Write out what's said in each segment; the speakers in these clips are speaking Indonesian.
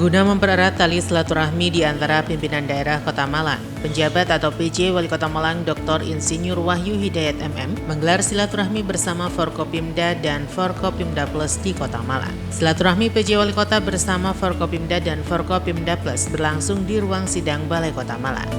Guna mempererat tali silaturahmi di antara pimpinan daerah Kota Malang, penjabat atau PJ Wali Kota Malang Dr. Insinyur Wahyu Hidayat MM menggelar silaturahmi bersama Forkopimda dan Forkopimda Plus di Kota Malang. Silaturahmi PJ Wali Kota bersama Forkopimda dan Forkopimda Plus berlangsung di ruang sidang Balai Kota Malang.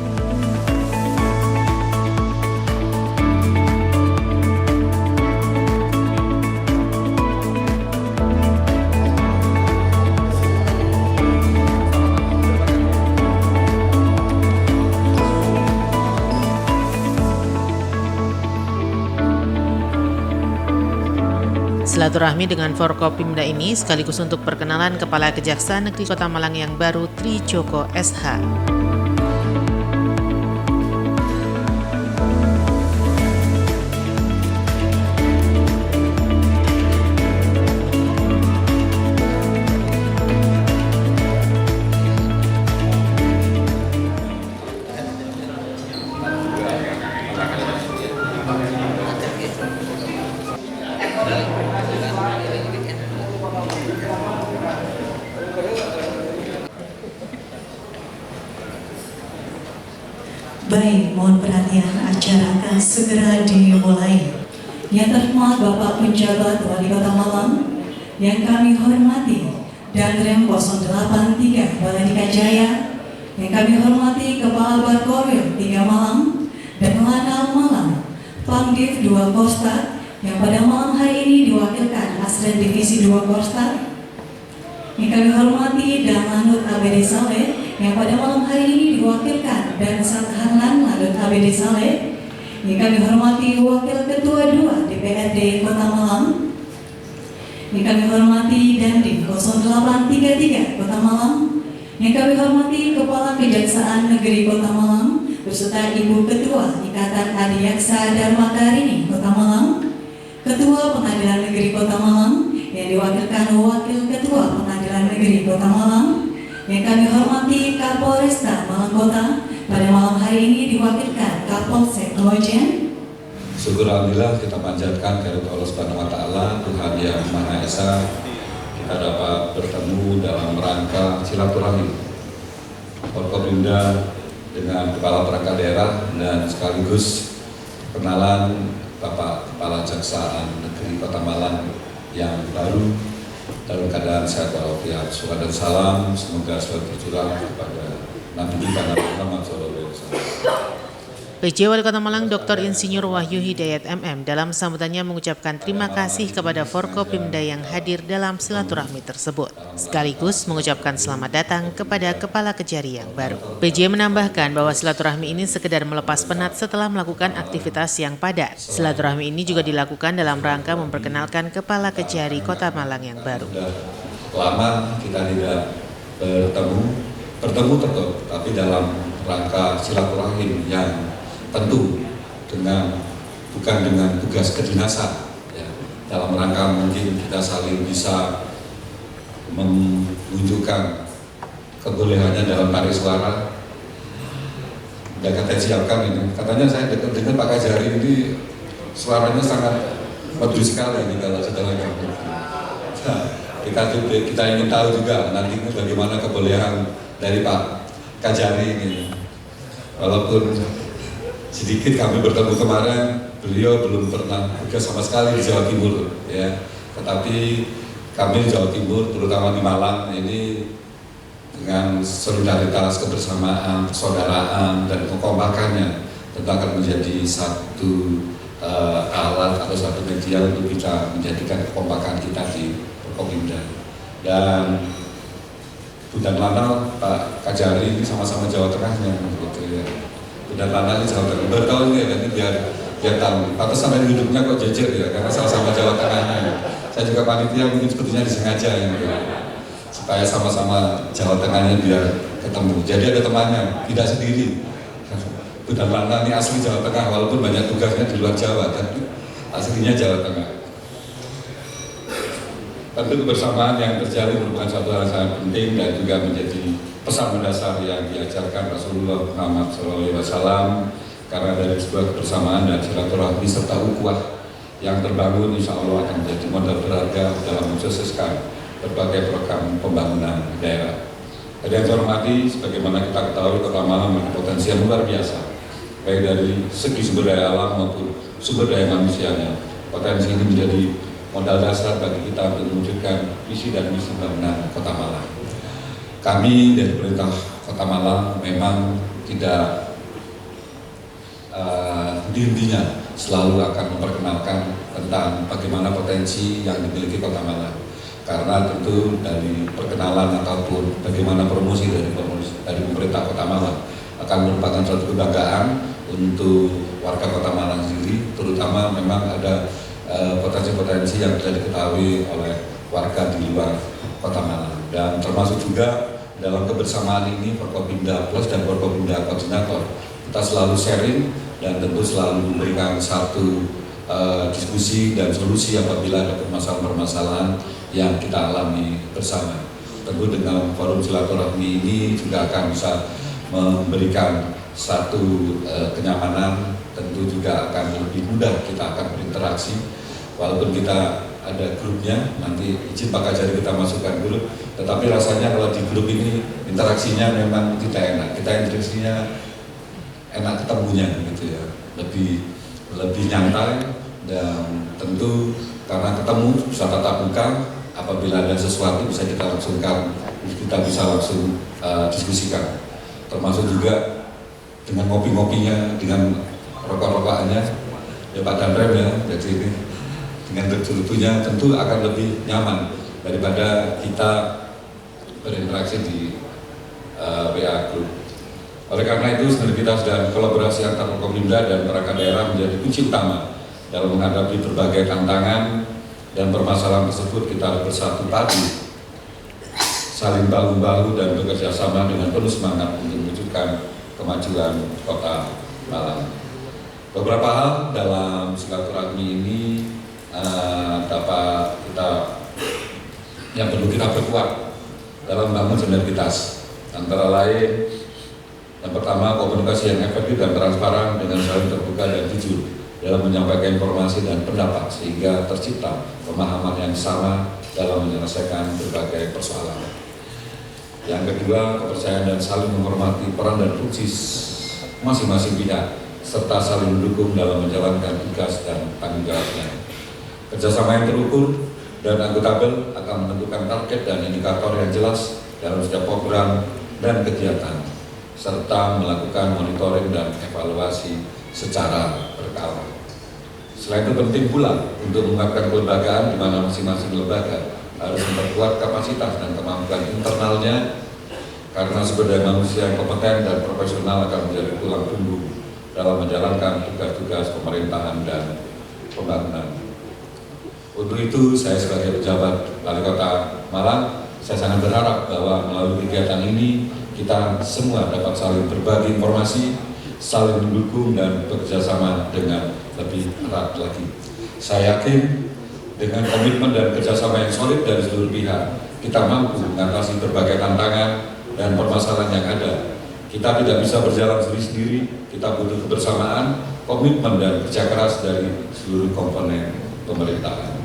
Silaturahmi dengan Forkopimda ini sekaligus untuk perkenalan Kepala Kejaksaan Negeri Kota Malang yang baru, Tri Joko SH. Baik, mohon perhatian, acara akan segera dimulai. Yang terhormat Bapak Penjabat Wali Kota Malang yang kami hormati, Danrem 083 Baladika Jaya, yang kami hormati Kepala Barkorwil 3 Malang dan Lanal Malang, Pangdiv 2 Kostrat yang pada malam hari ini diwakilkan Asren Divisi 2 Kostrat, yang kami hormati dan Lanut ABD Saleh yang pada malam hari ini diwakilkan dan Satharlan Lanut ABD Saleh, yang kami hormati Wakil Ketua 2 DPRD Kota Malang, yang kami hormati Dandim 0833 Kota Malang, yang kami hormati Kepala Kejaksaan Negeri Kota Malang beserta Ibu Ketua Ikatan Adiaksa Dharmakarini Kota Malang, Ketua Pengadilan Negeri Kota Malang yang diwakilkan Wakil Ketua Pengadilan Negeri Kota Malang, yang kami hormati Kapolresta Malang Kota pada malam hari ini diwakilkan Kapolsek Lojen. Syukur alhamdulillah kita panjatkan kepada Allah Subhanahu wa taala, Tuhan yang Maha Esa, kita dapat bertemu dalam rangka silaturahmi Forkopimda dengan Kepala Perangkat Daerah dan sekaligus kenalan Bapak Kepala Kejaksaan Negeri Kota Malang yang baru dalam keadaan sehat walafiat. Salawat dan salam semoga selalu tercurah kepada Nabi kita Muhammad SAW. PJ Wali Kota Malang Dr. Insinyur Wahyu Hidayat MM dalam sambutannya mengucapkan terima kasih kepada Forkopimda yang hadir dalam silaturahmi tersebut, sekaligus mengucapkan selamat datang kepada Kepala Kejari yang baru. PJ menambahkan bahwa silaturahmi ini sekedar melepas penat setelah melakukan aktivitas yang padat. Silaturahmi ini juga dilakukan dalam rangka memperkenalkan Kepala Kejari Kota Malang yang baru. Lama kita tidak bertemu tetap, tapi dalam rangka silaturahim yang tentu bukan dengan tugas kedinasan, ya. Dalam rangka mungkin kita saling bisa menunjukkan kebolehannya dalam tarik suara. Dan kata siapkan ini, katanya saya dengan Pak Kajari ini suaranya sangat merdu sekali ini kalau setelah kita ingin tahu juga nanti bagaimana kebolehan dari Pak Kajari ini. Walaupun sedikit kami bertemu kemarin, beliau belum pernah tugas sama sekali di Jawa Timur, ya. Tetapi kami di Jawa Timur, terutama di Malang ini dengan solidaritas, kebersamaan, persaudaraan dan kekompakannya tentu akan menjadi satu alat atau satu media untuk bisa menjadikan kekompakan kita di Forkopimda. Dan Bunda Lanal, Pak Kajari ini sama-sama Jawa Tengahnya, gitu ya. Bunda Lanal ini Jawa Tengah, baru tahu ini ya, nanti biar tahu. Atau sampai hidupnya kok jejer ya, karena sama-sama Jawa Tengahnya. Saya juga panitia mungkin sepertinya disengaja ya, supaya sama-sama Jawa Tengahnya biar ketemu. Jadi ada temannya, tidak sendiri. Bunda Lanal ini asli Jawa Tengah, walaupun banyak tugasnya di luar Jawa, tapi aslinya Jawa Tengah. Tentu kebersamaan yang terjalin merupakan suatu hal yang sangat penting dan juga menjadi pesan mendasar yang diajarkan Rasulullah Muhammad SAW, karena dari sebuah kebersamaan dan silaturahmi serta ukhuwah yang terbangun insya Allah akan menjadi modal berharga dalam mensukseskan berbagai program pembangunan daerah. Jadi yang saya hormati, sebagaimana kita ketahui Kota Malang memiliki potensi yang luar biasa, baik dari segi sumber daya alam maupun sumber daya manusianya. Potensi ini menjadi modal dasar bagi kita untuk mewujudkan visi dan misi bangunan Kota Malang. Kami dari pemerintah Kota Malang memang tidak di-intinya selalu akan memperkenalkan tentang bagaimana potensi yang dimiliki Kota Malang. Karena tentu dari perkenalan ataupun bagaimana promosi dari pemerintah Kota Malang akan merupakan suatu kebanggaan untuk warga Kota Malang sendiri, terutama memang ada potensi-potensi yang tidak diketahui oleh warga di luar Kota Malang. Dan termasuk juga dalam kebersamaan ini Forkopimda Plus dan Forkopimda Koordinator kita selalu sharing dan tentu selalu memberikan satu diskusi dan solusi apabila ada permasalahan-permasalahan yang kita alami bersama. Tentu dengan forum silaturahmi ini juga akan bisa memberikan satu kenyamanan, tentu juga akan lebih mudah kita akan berinteraksi. Walaupun kita ada grupnya, nanti izin Pak Kajari kita masukkan grup, tetapi rasanya kalau di grup ini interaksinya memang tidak enak. Kita interaksinya enak ketemunya gitu ya, lebih nyantai, dan tentu karena ketemu bisa tatap muka, apabila ada sesuatu bisa kita bisa langsung diskusikan, termasuk juga dengan ngopi-ngopinya, dengan rokok-rokokannya ya Pak Dandrem ya, jadi ini dengan lucu-lucunya tentu akan lebih nyaman daripada kita berinteraksi di WA Group. Oleh karena itu, sinergitas dan kolaborasi antar Forkopimda dan perangkat daerah menjadi kunci utama dalam menghadapi berbagai tantangan dan permasalahan tersebut. Kita harus bersatu padu, saling bahu-bahu dan bekerja sama dengan penuh semangat untuk mewujudkan kemajuan Kota Malang. Beberapa hal dalam silaturahmi ini dapat yang perlu kita perkuat dalam membangun sinergitas, antara lain yang pertama, komunikasi yang efektif dan transparan dengan saling terbuka dan jujur dalam menyampaikan informasi dan pendapat sehingga tercipta pemahaman yang sama dalam menyelesaikan berbagai persoalan. Yang kedua, kepercayaan dan saling menghormati peran dan fungsi masing-masing pihak serta saling mendukung dalam menjalankan tugas dan tanggung jawabnya. Kerjasama yang terukur dan akuntabel akan menentukan target dan indikator yang jelas dalam setiap program dan kegiatan, serta melakukan monitoring dan evaluasi secara berkala. Selain itu penting pula untuk mengungkapkan kelembagaan di mana masing-masing lembaga harus memperkuat kapasitas dan kemampuan internalnya, karena sumber daya manusia yang kompeten dan profesional akan menjadi tulang punggung dalam menjalankan tugas-tugas pemerintahan dan pembangunan. Untuk itu, saya sebagai pejabat Wali Kota Malang, saya sangat berharap bahwa melalui kegiatan ini kita semua dapat saling berbagi informasi, saling mendukung dan bekerjasama dengan lebih erat lagi. Saya yakin dengan komitmen dan kerjasama yang solid dari seluruh pihak, kita mampu mengatasi berbagai tantangan dan permasalahan yang ada. Kita tidak bisa berjalan sendiri-sendiri, kita butuh kebersamaan, komitmen dan kerja keras dari seluruh komponen pemerintahan.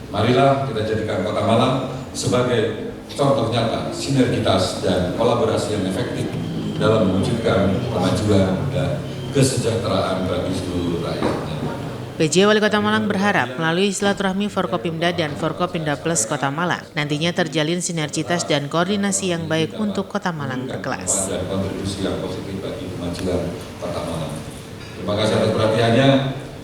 Marilah kita jadikan Kota Malang sebagai contoh nyata sinergitas dan kolaborasi yang efektif dalam mewujudkan kemajuan dan kesejahteraan bagi seluruh rakyatnya. PJ Wali Kota Malang berharap melalui silaturahmi Forkopimda dan Forkopimda Plus Kota Malang nantinya terjalin sinergitas dan koordinasi yang baik untuk Kota Malang berkelas. Dan kontribusi yang positif bagi kemajuan Kota Malang. Terima kasih atas perhatiannya.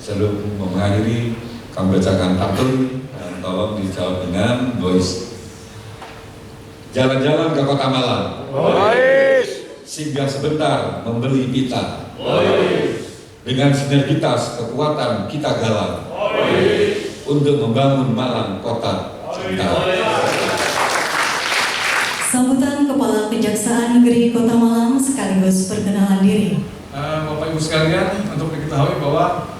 Sebelum mengakhiri, kami bacakan pantun dan tolong dijawab dengan voice. Jalan-jalan ke Kota Malang. Singgah sebentar membeli pita. Dengan sinergitas kekuatan kita galang untuk membangun Malang kota cinta. Sambutan Kepala Kejaksaan Negeri Kota Malang sekaligus perkenalan diri. Bapak Ibu sekalian, untuk diketahui bahwa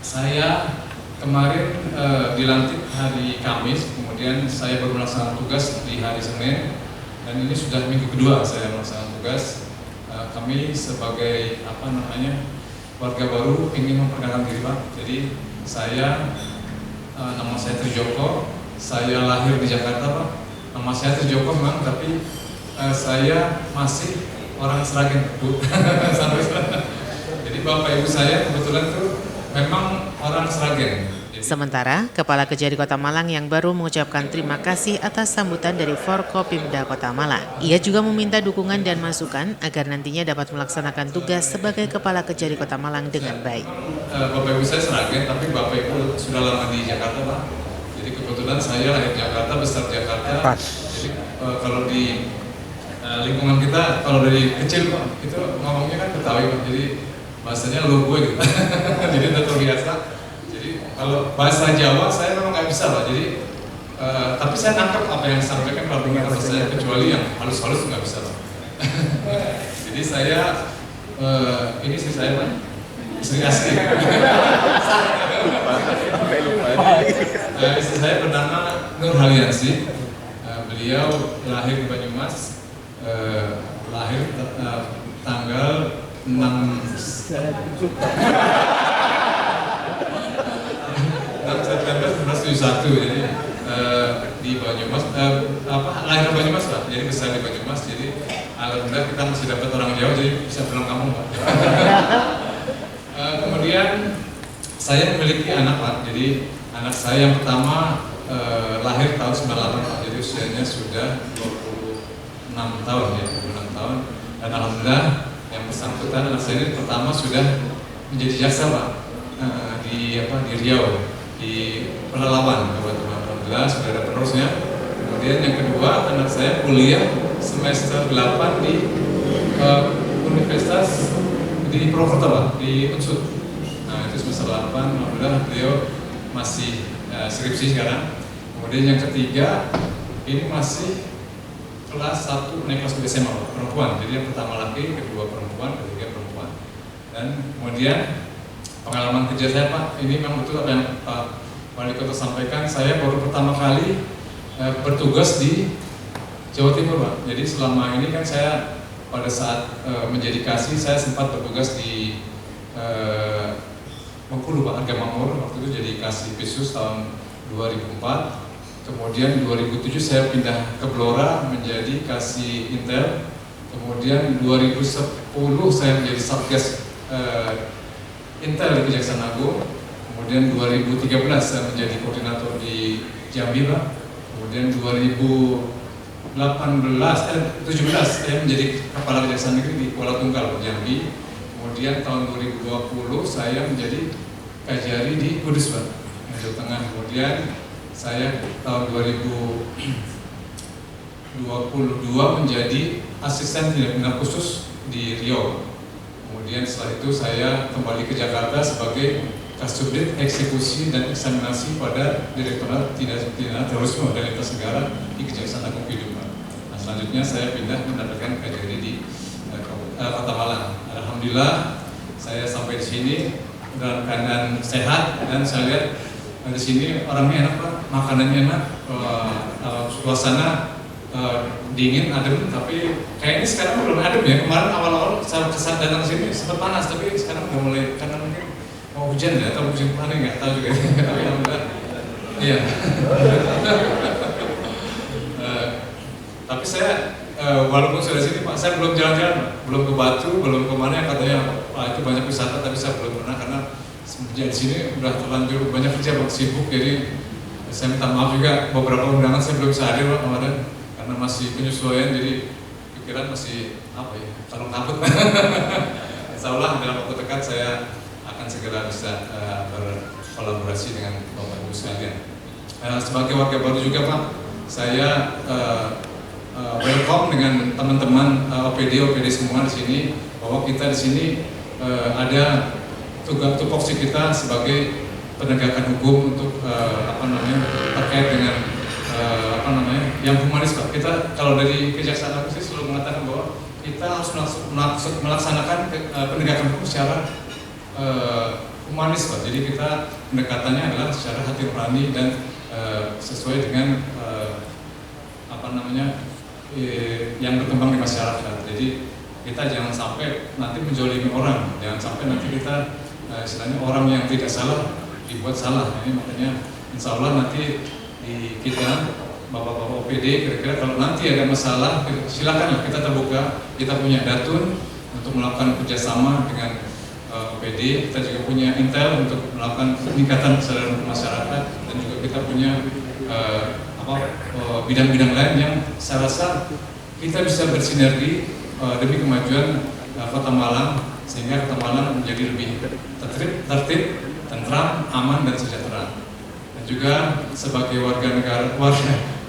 saya kemarin dilantik hari Kamis, kemudian saya baru melaksanakan tugas di hari Senin, dan ini sudah minggu kedua saya melaksanakan tugas. Kami sebagai warga baru ingin memperkenalkan diri Pak. Jadi saya nama saya Trijoko, saya lahir di Jakarta Pak. Nama saya Trijoko memang, tapi saya masih orang Sragen, Bu. Sampai sana. Jadi bapak ibu saya kebetulan tuh memang orang Sragen. Sementara, Kepala Kejari Kota Malang yang baru mengucapkan terima kasih atas sambutan dari Forkopimda Kota Malang. Ia juga meminta dukungan dan masukan agar nantinya dapat melaksanakan tugas sebagai Kepala Kejari Kota Malang dengan baik. Bapak ibu saya Sragen, tapi bapak ibu sudah lama di Jakarta, Pak. Jadi kebetulan saya lahir Jakarta, besar Jakarta. Jadi kalau di lingkungan kita, kalau dari kecil Pak, itu ngomongnya kan Betawi Pak. Jadi bahasanya lo gue gitu. Jadi udah terbiasa. Kalau bahasa Jawa saya memang nggak bisa Pak, jadi tapi saya nangkep apa yang disampaikan kalau dengan bahasa saya, kecuali yang halus-halus nggak bisa Pak. Jadi saya ini sih saya Pak, istri asli. Istri saya bernama Nur Haliansi. Beliau lahir di Banyumas, lahir tanggal 6 September 1971, jadi di Banyumas, lahir di Banyumas Pak, jadi besar di Banyumas, jadi alhamdulillah kita masih dapat orang Jawa, jadi bisa pulang kampung Pak. Kemudian saya memiliki anak Pak, jadi anak saya yang pertama lahir tahun 98 Pak, jadi usianya sudah 26 tahun ya, 26 tahun, dan alhamdulillah yang bersangkutan anak saya ini pertama sudah menjadi jaksa Pak, di Riau, di Pelalawan, alhamdulillah sudah ada penerusnya. Kemudian yang kedua, anak saya kuliah semester 8 di Universitas di Purwokerto Pak, di Unsur. Nah itu semester 8, alhamdulillah beliau masih skripsi sekarang. Kemudian yang ketiga, ini masih kelas 1 naik kelas 2 SMA Pak, perempuan. Jadi yang pertama laki, kedua perempuan, ketiga perempuan. Dan kemudian pengalaman kerja saya Pak, ini memang betul apa yang Pak Wali Kota sampaikan. Saya baru pertama kali bertugas di Jawa Timur Pak. Jadi selama ini kan saya pada saat menjadi kasih, saya sempat bertugas di Bengkulu Pak, Harga Makmur. Waktu itu jadi kasih Pisus tahun 2004. Kemudian 2007 saya pindah ke Blora menjadi kasih Intel. Kemudian 2010 saya menjadi Satgas Intel di Kejaksaan Agung. Kemudian 2013 saya menjadi koordinator di Jambi Pak. Kemudian 2017 saya menjadi kepala Kejaksaan Negeri di Kuala Tunggal Jambi. Kemudian tahun 2020 saya menjadi Kajari di Kudus Pak, Jawa Tengah. Kemudian saya tahun 2022 menjadi asisten tindak pidana khusus di Riau. Kemudian setelah itu saya kembali ke Jakarta sebagai Kasubdit Eksekusi dan Eksaminasi pada Direktorat Tindak Pidana Terorisme dan Lintas Negara di Kejaksaan Agung Pidum. Nah, selanjutnya saya pindah mendapatkan Kajari di Kota Malang. Alhamdulillah saya sampai di sini dalam keadaan sehat, dan saya lihat di sini orangnya enak Pak, makanannya enak, suasana dingin, adem, tapi kayaknya sekarang belum adem ya. Kemarin awal-awal saya kesan datang sini sempat panas, tapi sekarang udah mulai, karena mungkin mau hujan ya, atau musim panen nggak tahu juga. Tapi alhamdulillah, iya. Tapi saya walaupun sudah sini Pak, saya belum jalan-jalan Pak, belum ke Batu, belum kemana katanya Pak itu banyak wisata, tapi saya belum pernah karena di sini udah terlanjur banyak kerja Pak, sibuk, jadi saya minta maaf juga beberapa undangan saya belum bisa hadir Pak kemarin. Karena masih penyesuaian, jadi pikiran masih apa ya, calon kabut. Insya Allah dalam waktu dekat saya akan segera bisa berkolaborasi dengan Bapak Ibu sekalian. Sebagai warga baru juga Pak, saya welcome dengan teman-teman OPD semua di sini, bahwa kita di sini ada tupoksi kita sebagai penegakan hukum untuk terkait dengan yang humanis Pak. Kita kalau dari Kejaksaan Agung selalu mengatakan bahwa kita harus melaksanakan penegakan hukum secara humanis Pak. Jadi kita pendekatannya adalah secara hati nurani dan sesuai dengan yang berkembang di masyarakat. Jadi kita jangan sampai nanti menzalimi orang, jangan sampai nanti kita istilahnya orang yang tidak salah dibuat salah. Ini makanya insya Allah nanti di kita bapak-bapak OPD, kira-kira kalau nanti ada masalah silakanlah kita terbuka. Kita punya Datun untuk melakukan kerjasama dengan OPD, kita juga punya Intel untuk melakukan peningkatan kesadaran masyarakat, dan juga kita punya bidang-bidang lain yang saya rasa kita bisa bersinergi demi kemajuan Kota Malang, sehingga Kota Malang menjadi lebih tertib, tentram, aman dan sejahtera. Dan juga sebagai warga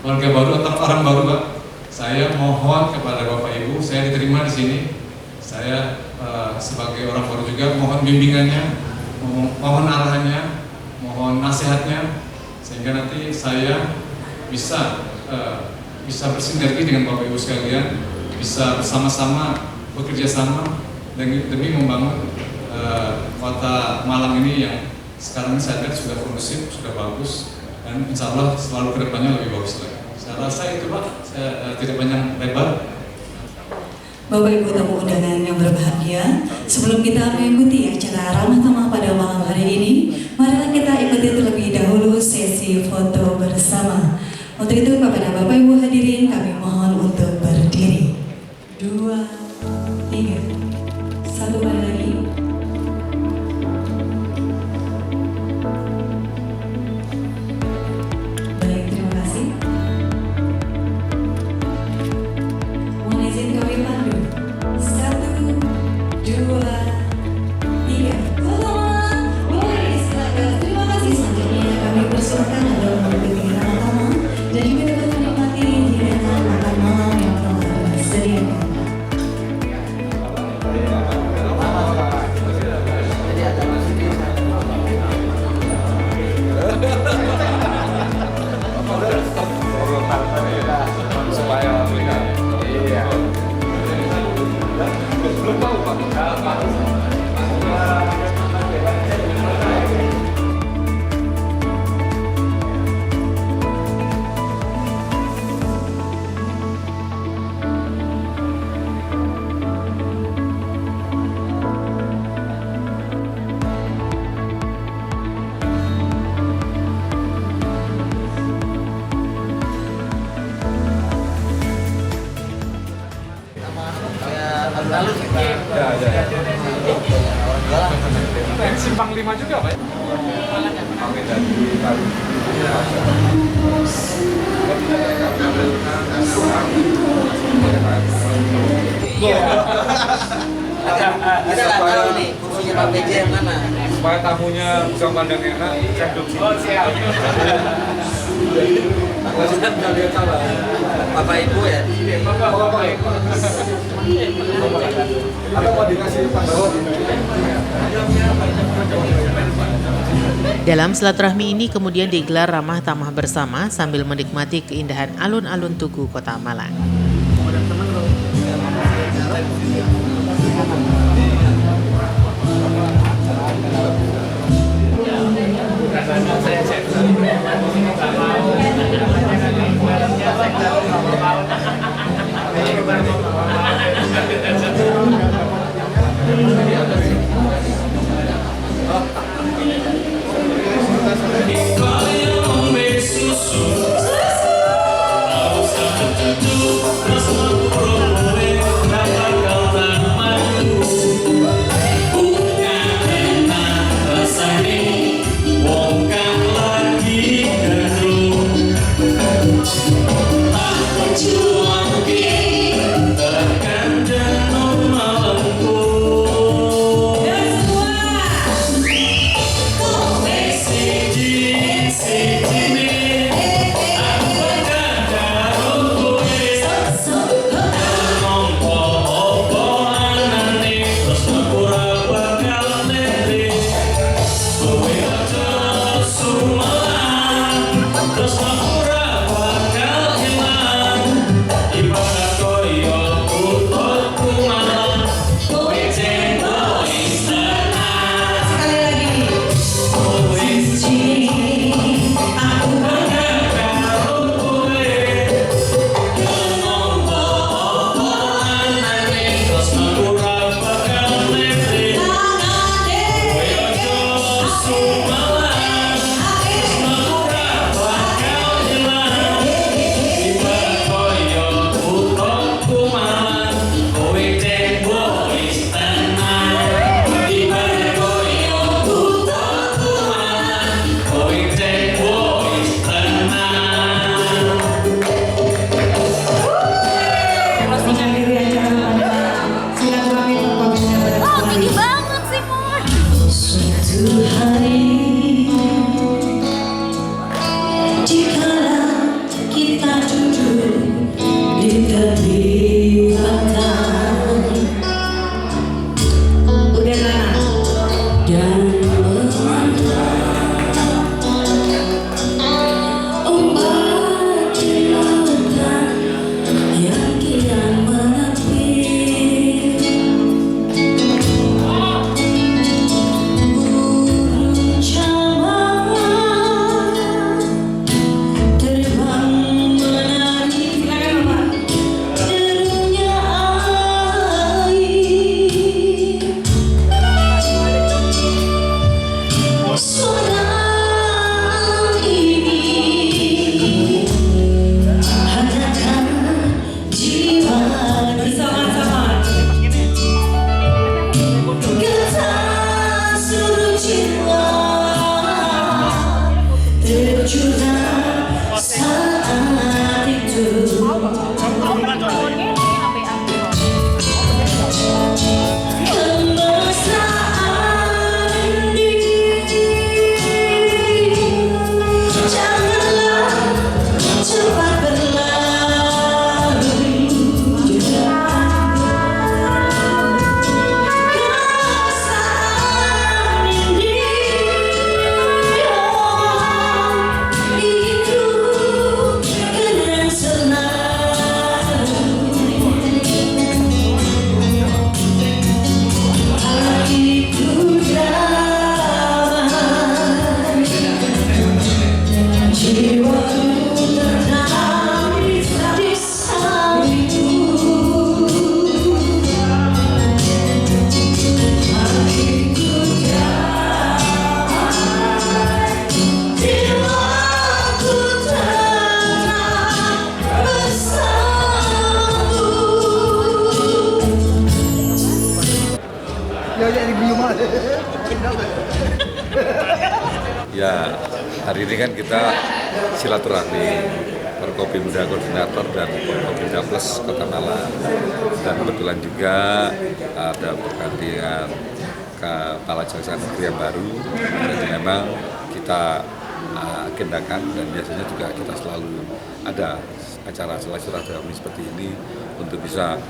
baru atau orang baru, Pak, saya mohon kepada Bapak Ibu, saya diterima di sini. Saya sebagai orang baru juga mohon bimbingannya, mohon arahannya, mohon nasihatnya, sehingga nanti saya bisa bersinergi dengan Bapak Ibu sekalian, bisa bersama-sama bekerja sama demi membangun Kota Malang ini yang sekarang ini saya lihat sudah kondusif, sudah bagus, dan insya Allah selalu kedepannya lebih bagus lagi. Saya rasa itu, Pak, saya tidak banyak lebar. Bapak Ibu tamu undangan yang berbahagia, sebelum kita mengikuti acara Ramah Tamah pada malam hari ini, marilah kita ikuti terlebih dahulu sesi foto bersama. Untuk itu kepada Bapak Ibu hadirin kami mohon untuk berdiri. 2, 3, 1 kali lagi. Baik, terima kasih. Mohon izin kami pandu. 1, 2, 3. Selamat boleh silakan. Terima kasih. Selanjutnya kami persilakan adalah mengikuti Ramah Tamah dan juga dapat menikmati hidangan makan malam yang telah disediakan. Simpang 5 juga, Pak. Kita nggak tahu nih kursinya Pak PJ yang mana. Supaya tamunya bisa pandang enak, saya duduk sini. Nggak lihat salah. Bapak Ibu ya. Bapak Ibu. Atau mau dikasih password? Dalam silaturahmi ini kemudian digelar ramah tamah bersama sambil menikmati keindahan alun-alun Tugu Kota Malang. bercurah saat itu. Kemesraan ini janganlah cepat berlalu. Kemesraan ini itu kenang selalu. Hatiku damai, jiwaku tenang di sampingku. Hatiku damai, jiwaku tenang bersamamu. Ya, hari ini kan kita silaturahmi Forkopimda Koordinator dan Forkopimda Plus Kota Malang. Dan kebetulan juga ada pergantian Kepala Jaksa Negeri yang baru. Jadi memang kita agendakan dan biasanya juga kita selalu ada acara silaturahmi seperti ini untuk bisa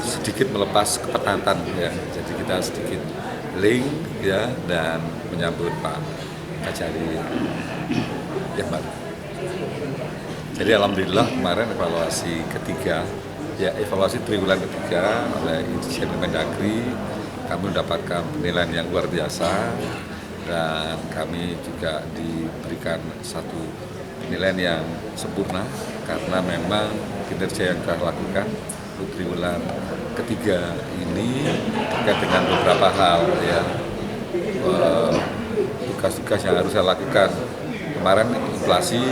sedikit melepas kepetatan ya. Jadi kita sedikit link ya dan menyambut Pak Kajari yang baru. Jadi alhamdulillah kemarin evaluasi ketiga, ya evaluasi triwulan ketiga oleh Dirjen Mendagri, kami mendapatkan penilaian yang luar biasa dan kami juga diberikan satu penilaian yang sempurna karena memang kinerja yang telah lakukan untuk triwulan ketiga ini terkait dengan beberapa hal ya. Tugas-tugas yang harus saya lakukan kemarin inflasi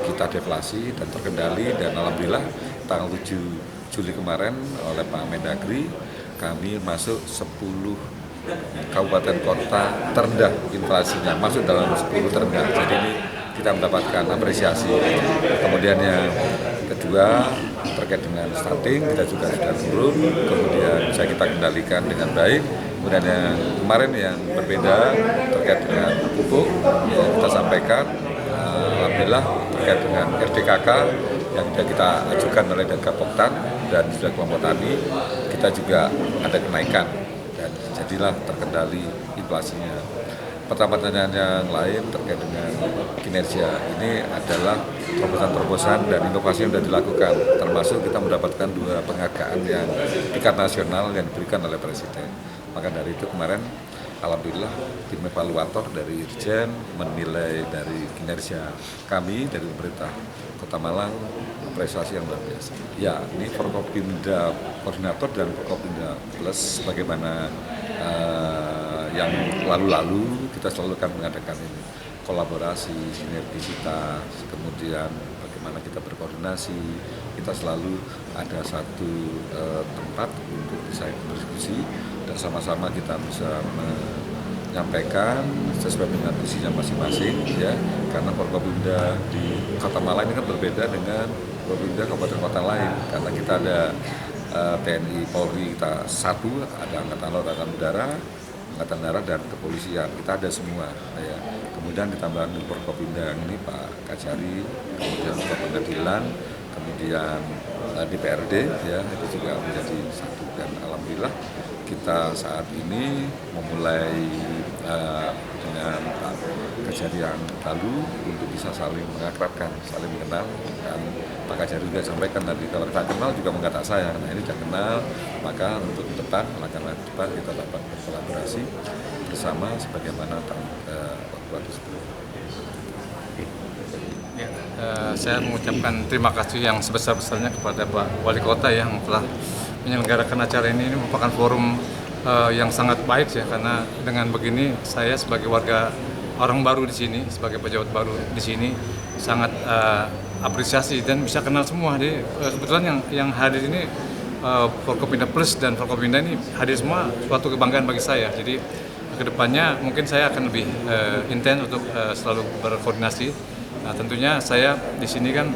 kita deflasi dan terkendali dan alhamdulillah tanggal 7 Juli kemarin oleh Pak Mendagri kami masuk 10 kabupaten kota terendah inflasinya, masuk dalam 10 terendah. Jadi ini kita mendapatkan apresiasi. Kemudian yang kedua terkait dengan stunting kita juga sudah turun, kemudian bisa kita kendalikan dengan baik. Kemudian yang kemarin yang berbeda terkait dengan pupuk ya, kita sampaikan alhamdulillah terkait dengan RDKK yang sudah kita ajukan oleh Dankapoktan dan sudah kelompok tani kita juga ada kenaikan dan jadilah terkendali inflasinya. Pertanyaan yang lain terkait dengan kinerja ini adalah terobosan-terobosan dan inovasi yang sudah dilakukan, termasuk kita mendapatkan 2 penghargaan yang tingkat nasional yang diberikan oleh Presiden. Maka dari itu kemarin alhamdulillah tim evaluator dari Dirjen menilai dari kinerja kami dari pemerintah Kota Malang prestasi yang luar biasa. Ya, ini Forkopimda Koordinator dan Forkopimda Plus bagaimana yang lalu-lalu kita selalu akan mengadakan ini kolaborasi, sinergisitas, kemudian bagaimana kita berkoordinasi, kita selalu ada satu tempat untuk bisa berdiskusi dan sama-sama kita bisa menyampaikan sesuai dengan visinya masing-masing ya, karena Forkopimda di Kota Malang ini kan berbeda dengan Forkopimda kabupaten kota lain karena kita ada TNI, Polri kita satu, ada Angkatan Laut, Angkatan Darat dan kepolisian, kita ada semua ya. Kemudian ditambah di Forkopimda ini Pak Kajari, kemudian Pak Pengadilan, kemudian DPRD ya, itu juga menjadi satu dan alhamdulillah kita saat ini memulai dengan Pak Kajari yang lalu untuk bisa saling mengakrabkan, saling mengenal dan Pak Kajari juga sampaikan tadi kalau tak kenal juga mengatakan saya, nah ini sudah kenal maka untuk depan, langkah depan kita dapat berkolaborasi bersama sebagaimana waktu sebelumnya. Ya, saya mengucapkan terima kasih yang sebesar-besarnya kepada Pak Wali Kota yang telah menyelenggarakan acara ini. Ini merupakan forum yang sangat baik ya, karena dengan begini saya sebagai warga orang baru di sini, sebagai pejabat baru di sini sangat apresiasi dan bisa kenal semua. Jadi kebetulan yang hadir ini Forkopimda Plus dan Forkopimda ini hadir semua, suatu kebanggaan bagi saya. Jadi kedepannya mungkin saya akan lebih intens untuk selalu berkoordinasi. Nah, tentunya saya di sini kan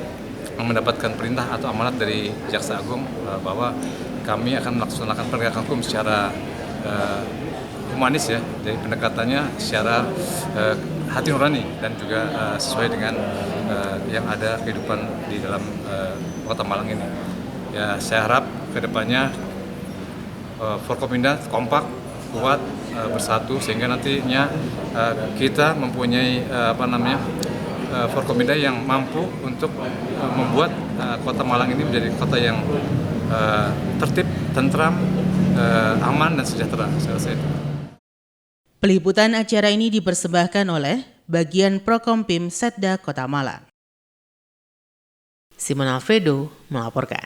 mendapatkan perintah atau amanat dari Jaksa Agung bahwa kami akan melaksanakan penegakan hukum secara humanis ya, dari pendekatannya secara hati nurani dan juga sesuai dengan yang ada kehidupan di dalam Kota Malang ini. Ya, saya harap kedepannya Forkopimda kompak, kuat, bersatu sehingga nantinya kita mempunyai Forkopimda yang mampu untuk membuat Kota Malang ini menjadi kota yang tertib, tentram, aman dan sejahtera. Saya rasa itu. Peliputan acara ini dipersembahkan oleh Bagian Prokompim Setda Kota Malang. Simon Alfredo melaporkan.